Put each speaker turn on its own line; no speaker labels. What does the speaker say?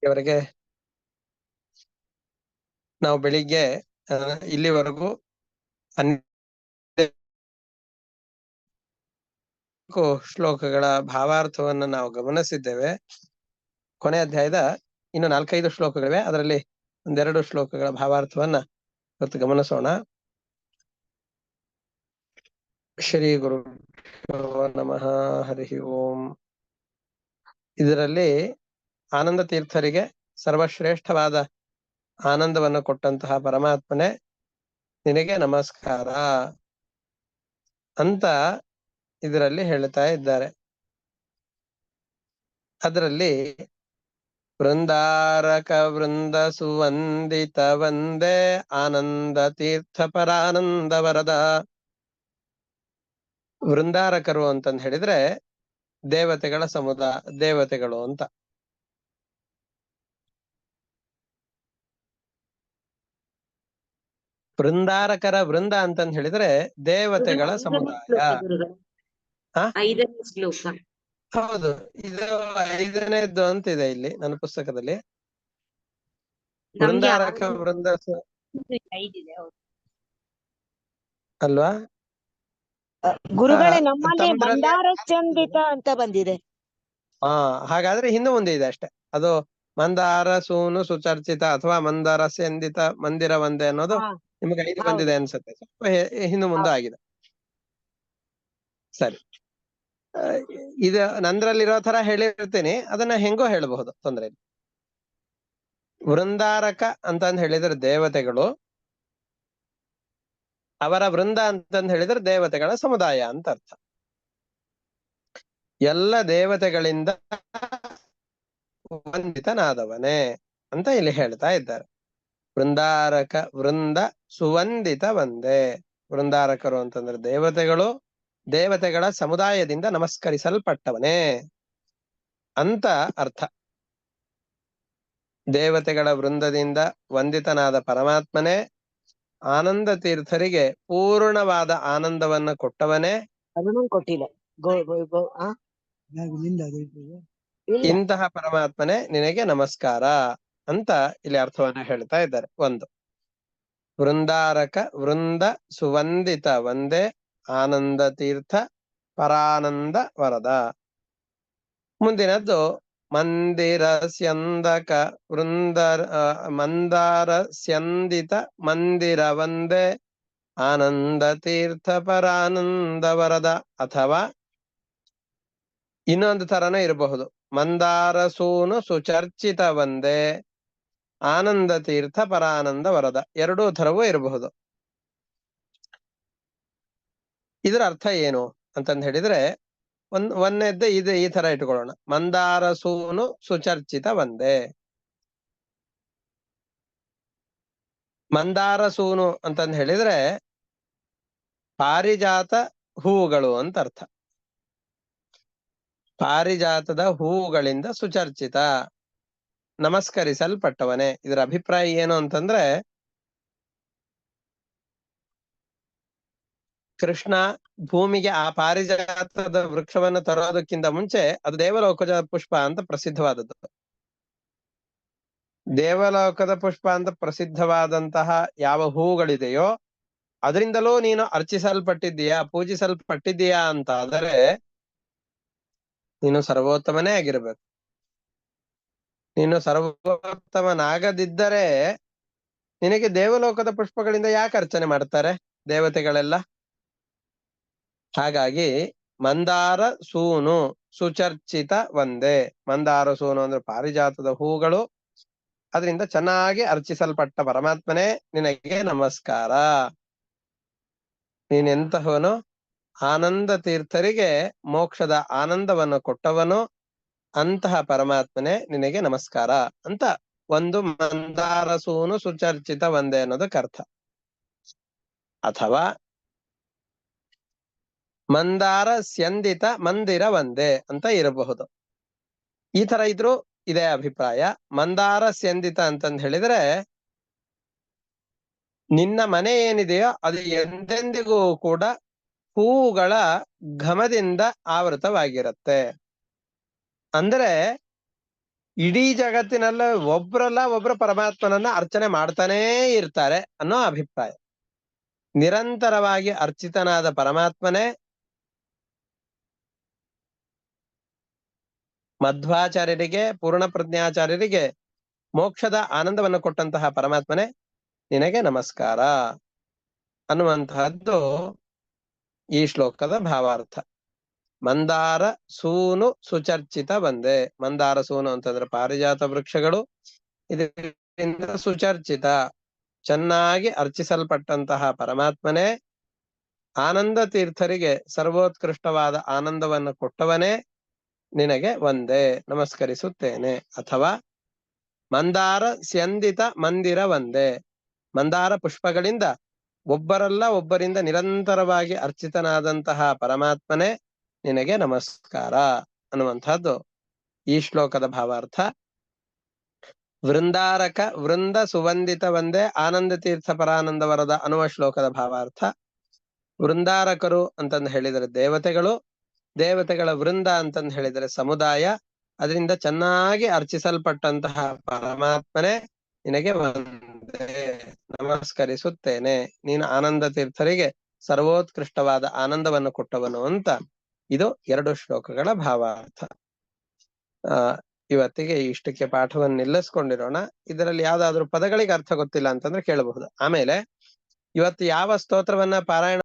ಇವರೆಗೆ ನಾವು ಬೆಳಿಗ್ಗೆ ಇಲ್ಲಿವರೆಗೂ 12 ಶ್ಲೋಕಗಳ ಭಾವಾರ್ಥವನ್ನ ನಾವು ಗಮನಿಸಿದ್ದೇವೆ. ಕೊನೆ ಅಧ್ಯಾಯದ ಇನ್ನು 4-5 ಶ್ಲೋಕಗಳಿವೆ. ಅದರಲ್ಲಿ ಒಂದೆರಡು ಶ್ಲೋಕಗಳ ಭಾವಾರ್ಥವನ್ನ ಇವತ್ತು ಗಮನಿಸೋಣ. ಶ್ರೀ ಗುರು ನಮಃ. ಹರಿ ಓಂ. ಇದರಲ್ಲಿ ಆನಂದ ತೀರ್ಥರಿಗೆ ಸರ್ವಶ್ರೇಷ್ಠವಾದ ಆನಂದವನ್ನು ಕೊಟ್ಟಂತಹ ಪರಮಾತ್ಮನೇ ನಿನಗೆ ನಮಸ್ಕಾರ ಅಂತ ಇದರಲ್ಲಿ ಹೇಳ್ತಾ ಇದ್ದಾರೆ. ಅದರಲ್ಲಿ ವೃಂದಾರಕ ವೃಂದ ಸುವಂದಿತ ವಂದೇ ಆನಂದ ತೀರ್ಥ ಪರಾನಂದ ವರದ. ವೃಂದಾರಕರು ಅಂತಂದ್ ಹೇಳಿದ್ರೆ ದೇವತೆಗಳ ದೇವತೆಗಳು ಅಂತ. ವೃಂದಾರಕರ ವೃಂದ ಅಂತಂದ್ ಹೇಳಿದ್ರೆ ದೇವತೆಗಳ ಸಮುದಾಯ.
5ನೇ ಶ್ಲೋಕ.
ಹೌದು, ಇದು 5ನೇದ್ದು ಅಂತಿದೆ ಇಲ್ಲಿ ನನ್ನ ಪುಸ್ತಕದಲ್ಲಿ. ವೃಂದಾರಕ ವೃಂದ ಅಲ್ವಾ
ಗುರುಗಳೇ? ನಮ್ಮಲ್ಲಿ ಮಂದಾರ ಚಂದಿತ ಅಂತ ಬಂದಿದೆ.
ಹಾಗಾದ್ರೆ ಹಿಂದೆ ಮುಂದೆ ಇದೆ ಅಷ್ಟೇ. ಅದು ಮಂದಾರ ಸೂನು ಸುಚರ್ಚಿತ ಅಥವಾ ಮಂದಾರ ಸ್ಯಂದಿತ ಮಂದಿರ ಒಂದೇ ಅನ್ನೋದು ನಿಮ್ಗೆ 5 ಬಂದಿದೆ ಅನ್ಸುತ್ತೆ. ಸ್ವಲ್ಪ ಹಿಂದೆ ಮುಂದೆ ಆಗಿದೆ. ಸರಿ, ಇದು ನಂದ್ರಲ್ಲಿರೋ ತರ ಹೇಳಿರ್ತೀನಿ, ಅದನ್ನ ಹೆಂಗೋ ಹೇಳಬಹುದು, ತೊಂದ್ರೆ ಇಲ್ಲ. ವೃಂದಾರಕ ಅಂತಂದ್ ಹೇಳಿದ್ರೆ ದೇವತೆಗಳು, ಅವರ ವೃಂದ ಅಂತಂದ್ ಹೇಳಿದ್ರೆ ದೇವತೆಗಳ ಸಮುದಾಯ ಅಂತ ಅರ್ಥ. ಎಲ್ಲ ದೇವತೆಗಳಿಂದ ವಂದಿತನಾದವನೇ ಅಂತ ಇಲ್ಲಿ ಹೇಳ್ತಾ ಇದ್ದಾರೆ. ವೃಂದಾರಕ ವೃಂದ ಸುವಂದಿತ ವಂದೇ. ವೃಂದಾರಕರು ಅಂತಂದ್ರೆ ದೇವತೆಗಳು, ದೇವತೆಗಳ ಸಮುದಾಯದಿಂದ ನಮಸ್ಕರಿಸಲ್ಪಟ್ಟವನೇ ಅಂತ ಅರ್ಥ. ದೇವತೆಗಳ ವೃಂದದಿಂದ ವಂದಿತನಾದ ಪರಮಾತ್ಮನೇ, ಆನಂದ ತೀರ್ಥರಿಗೆ ಪೂರ್ಣವಾದ ಆನಂದವನ್ನ ಕೊಟ್ಟವನೇ.
ಕೊಟ್ಟಿಲ್ಲ.
ಇಂತಹ ಪರಮಾತ್ಮನೇ ನಿನಗೆ ನಮಸ್ಕಾರ ಅಂತ ಇಲ್ಲಿ ಅರ್ಥವನ್ನ ಹೇಳ್ತಾ ಇದ್ದಾರೆ. ಒಂದು, ವೃಂದಾರಕ ವೃಂದ ಸುವಂದಿತ ವಂದೇ ಆನಂದ ತೀರ್ಥ ಪರಾನಂದ ವರದ. ಮುಂದಿನದ್ದು ಮಂದಿರ ಸ್ಯಂದಕ ವೃಂದ ಮಂದಾರ ಸ್ಯಂದಿತ ಮಂದಿರ ವಂದೇ ಆನಂದ ತೀರ್ಥ ಪರಾನಂದ ವರದ. ಅಥವಾ ಇನ್ನೊಂದು ತರನೂ ಇರಬಹುದು, ಮಂದಾರ ಸೂನು ಸುಚರ್ಚಿತ ವಂದೇ ಆನಂದ ತೀರ್ಥ ಪರಾನಂದ ವರದ. ಎರಡೂ ಥರವೂ ಇರಬಹುದು. ಇದರ ಅರ್ಥ ಏನು ಅಂತಂದ್ ಹೇಳಿದ್ರೆ, ಒಂದನೇದ್ದೇ ಈ ತರ ಇಟ್ಕೊಳ್ಳೋಣ. ಮಂದಾರ ಸೂನು ಸುಚರ್ಚಿತ ವಂದೇ. ಮಂದಾರ ಸೂನು ಅಂತಂದ್ ಹೇಳಿದ್ರೆ ಪಾರಿಜಾತ ಹೂವುಗಳು ಅಂತ ಅರ್ಥ. ಪಾರಿಜಾತದ ಹೂವುಗಳಿಂದ ಸುಚರ್ಚಿತ, ನಮಸ್ಕರಿಸಲ್ಪಟ್ಟವನೇ. ಇದರ ಅಭಿಪ್ರಾಯ ಏನು ಅಂತಂದ್ರೆ, ಕೃಷ್ಣ ಭೂಮಿಗೆ ಆ ಪಾರಿಜಾತದ ವೃಕ್ಷವನ್ನು ತರೋದಕ್ಕಿಂತ ಮುಂಚೆ ಅದು ದೇವಲೋಕದ ಪುಷ್ಪ ಅಂತ ಪ್ರಸಿದ್ಧವಾದದ್ದು. ದೇವಲೋಕದ ಪುಷ್ಪ ಅಂತ ಪ್ರಸಿದ್ಧವಾದಂತಹ ಯಾವ ಹೂಗಳಿದೆಯೋ ಅದರಿಂದಲೂ ನೀನು ಅರ್ಚಿಸಲ್ಪಟ್ಟಿದ್ದೀಯಾ, ಪೂಜಿಸಲ್ಪಟ್ಟಿದ್ದೀಯಾ ಅಂತ ಆದರೆ ನೀನು ಸರ್ವೋತ್ತಮನೇ ಆಗಿರ್ಬೇಕು. ನೀನು ಸರ್ವೋತ್ತಮನಾಗದಿದ್ದರೆ ನಿನಗೆ ದೇವಲೋಕದ ಪುಷ್ಪಗಳಿಂದ ಯಾಕೆ ಅರ್ಚನೆ ಮಾಡ್ತಾರೆ ದೇವತೆಗಳೆಲ್ಲ? ಹಾಗಾಗಿ ಮಂದಾರ ಸೂನು ಸುಚರ್ಚಿತ ವಂದೇ. ಮಂದಾರ ಸೂನು ಅಂದ್ರೆ ಪಾರಿಜಾತದ ಹೂಗಳು, ಅದರಿಂದ ಚೆನ್ನಾಗಿ ಅರ್ಚಿಸಲ್ಪಟ್ಟ ಪರಮಾತ್ಮನೇ ನಿನಗೆ ನಮಸ್ಕಾರ. ನೀನೆಂತಹವನು? ಆನಂದ ತೀರ್ಥರಿಗೆ ಮೋಕ್ಷದ ಆನಂದವನ್ನು ಕೊಟ್ಟವನು. ಅಂತಹ ಪರಮಾತ್ಮನೇ ನಿನಗೆ ನಮಸ್ಕಾರ ಅಂತ ಒಂದು ಮಂದಾರ ಸೂನು ಸುಚರ್ಚಿತ ವಂದೇ ಅನ್ನೋದಕ್ಕೆ ಅರ್ಥ. ಅಥವಾ ಮಂದಾರ ಸ್ಯಂದಿತ ಮಂದಿರ ವಂದೇ ಅಂತ ಇರಬಹುದು. ಈ ತರ ಇದ್ರೂ ಇದೇ ಅಭಿಪ್ರಾಯ. ಮಂದಾರ ಸ್ಯಂದಿತ ಅಂತಂದ್ ಹೇಳಿದ್ರೆ ನಿನ್ನ ಮನೆ ಏನಿದೆಯೋ ಅದು ಎಂದೆಂದಿಗೂ ಕೂಡ ಹೂವುಗಳ ಘಮದಿಂದ ಆವೃತವಾಗಿರುತ್ತೆ. ಅಂದ್ರೆ ಇಡೀ ಜಗತ್ತಿನಲ್ಲ ಒಬ್ರು ಪರಮಾತ್ಮನನ್ನ ಅರ್ಚನೆ ಮಾಡ್ತಾನೇ ಇರ್ತಾರೆ ಅನ್ನೋ ಅಭಿಪ್ರಾಯ. ನಿರಂತರವಾಗಿ ಅರ್ಚಿತನಾದ ಪರಮಾತ್ಮನೇ ಮಧ್ವಾಚಾರ್ಯರಿಗೆ, ಪೂರ್ಣ ಪ್ರಜ್ಞಾಚಾರ್ಯರಿಗೆ ಮೋಕ್ಷದ ಆನಂದವನ್ನು ಕೊಟ್ಟಂತಹ ಪರಮಾತ್ಮನೇ ನಿನಗೆ ನಮಸ್ಕಾರ ಅನ್ನುವಂತಹದ್ದು ಈ ಶ್ಲೋಕದ ಭಾವಾರ್ಥ. ಮಂದಾರ ಸೂನು ಸುಚರ್ಚಿತ ಬಂದೆ. ಮಂದಾರ ಸೂನು ಅಂತಂದ್ರೆ ಪಾರಿಜಾತ ವೃಕ್ಷಗಳು, ಇದರಿಂದ ಸುಚರ್ಚಿತ ಚೆನ್ನಾಗಿ ಅರ್ಚಿಸಲ್ಪಟ್ಟಂತಹ ಪರಮಾತ್ಮನೇ, ಆನಂದ ತೀರ್ಥರಿಗೆ ಸರ್ವೋತ್ಕೃಷ್ಟವಾದ ಆನಂದವನ್ನು ಕೊಟ್ಟವನೇ ನಿನಗೆ ಒಂದೇ ನಮಸ್ಕರಿಸುತ್ತೇನೆ. ಅಥವಾ ಮಂದಾರ ಸ್ಯಂದಿತ ಮಂದಿರ ಒಂದೇ. ಮಂದಾರ ಪುಷ್ಪಗಳಿಂದ ಒಬ್ಬರಲ್ಲ ಒಬ್ಬರಿಂದ ನಿರಂತರವಾಗಿ ಅರ್ಚಿತನಾದಂತಹ ಪರಮಾತ್ಮನೇ ನಿನಗೆ ನಮಸ್ಕಾರ ಅನ್ನುವಂಥದ್ದು ಈ ಶ್ಲೋಕದ ಭಾವಾರ್ಥ. ವೃಂದಾರಕ ವೃಂದ ಸುವಂದಿತ ಒಂದೇ ಆನಂದ ತೀರ್ಥ ಪರಾನಂದ ವರದ ಅನ್ನುವ ಶ್ಲೋಕದ ಭಾವಾರ್ಥ. ವೃಂದಾರಕರು ಅಂತಂದು ಹೇಳಿದರೆ ದೇವತೆಗಳು, ದೇವತೆಗಳ ವೃಂದ ಅಂತಂದು ಹೇಳಿದರೆ ಸಮುದಾಯ. ಅದರಿಂದ ಚೆನ್ನಾಗಿ ಅರ್ಚಿಸಲ್ಪಟ್ಟಂತಹ ಪರಮಾತ್ಮನೇ ನಿನಗೆ ಒಂದೇ ನಮಸ್ಕರಿಸುತ್ತೇನೆ. ನೀನು ಆನಂದ ತೀರ್ಥರಿಗೆ ಸರ್ವೋತ್ಕೃಷ್ಟವಾದ ಆನಂದವನ್ನು ಕೊಟ್ಟವನು ಅಂತ ಇದು 2 ಶ್ಲೋಕಗಳ ಭಾವಾರ್ಥ. ಇವತ್ತಿಗೆ ಇಷ್ಟಕ್ಕೆ ಪಾಠವನ್ನು ನಿಲ್ಲಿಸ್ಕೊಂಡಿರೋಣ. ಇದರಲ್ಲಿ ಯಾವ್ದಾದ್ರು ಪದಗಳಿಗೆ ಅರ್ಥ ಗೊತ್ತಿಲ್ಲ ಅಂತಂದ್ರೆ ಕೇಳಬಹುದು. ಆಮೇಲೆ ಇವತ್ತು ಯಾವ ಸ್ತೋತ್ರವನ್ನ ಪಾರಾಯಣ